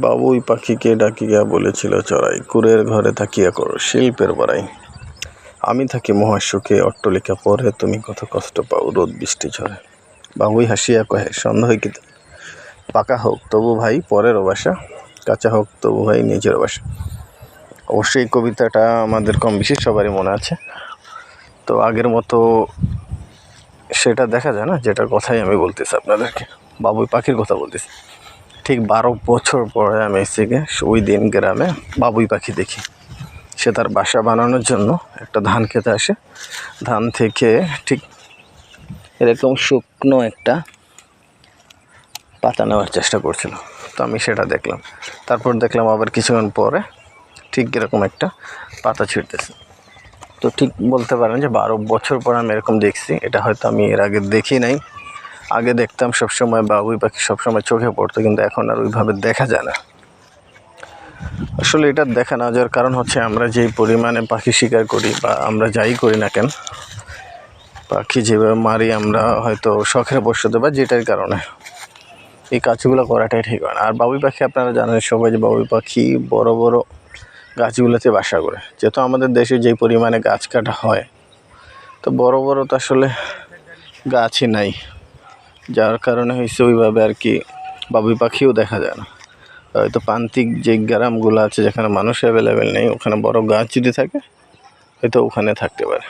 বাবুই পাখিকে ডাকিয়া বলেছিল চড়াই, কুড়ের ঘরে থাকিয়া করো শিল্পের বড়াই। আমি থাকি মহাসুখে, অট্টলিকা পরে তুমি কত কষ্ট পাও রোদ বৃষ্টি ঝরে। বাবুই হাসিয়া কহে, সন্দেহ কি পাকা হোক তবু ভাই পরের বাসা, কাঁচা হোক তবু ভাই নিজের বাসা। অবশ্যই কবিতাটা আমাদের কম বেশি সবারই মনে আছে। তো আগের মতো সেটা দেখা যায় না, যেটার কথাই আমি বলতেছি আপনাদেরকে, বাবুই পাখির কথা বলতেছি। ঠিক 12 বছর পরে আমি এসে ওই দিন গ্রামে বাবুই পাখি দেখি। সে তার বাসা বানানোর জন্য একটা ধান খেতে আসে। ধান থেকে ঠিক এরকম শুকনো একটা পাতা নেওয়ার চেষ্টা করছিল। তো আমি সেটা দেখলাম। তারপর দেখলাম আবার কিছুক্ষণ পরে ঠিক এরকম একটা পাতা ছিঁড়তেছে। তো ঠিক বলতে পারেন যে 12 বছর পর আমি এরকম দেখছি। এটা হয়তো আমি এর আগে দেখি নাই। আগে দেখতাম সবসময় বাবুই পাখি সবসময় চোখে পড়তো, কিন্তু এখন আর ওইভাবে দেখা যায় না। আসলে এটা দেখা না যাওয়ার কারণ হচ্ছে আমরা যেই পরিমাণে পাখি শিকার করি বা আমরা যাই করি না কেন, পাখি যেভাবে মারি আমরা হয়তো শখের বশত বা যেটার কারণে এই কাজগুলো করাটাই ঠিক হয় না। আর বাবুই পাখি আপনারা জানেন সবাই যে বাবুই পাখি বড় বড় গাছগুলোতে বাসা করে। যেহেতু আমাদের দেশে যেই পরিমাণে গাছ কাটা হয়, তো বড় বড় তো আসলে গাছই নাই, যার কারণে হয়েছে ওইভাবে আর কি বাবুই পাখিও দেখা যায় না। হয়তো প্রান্তিক যে গ্রামগুলো আছে যেখানে মানুষ অ্যাভেলেবেল নেই, ওখানে বড় গাছ যদি থাকে হয়তো ওখানে থাকতে পারে।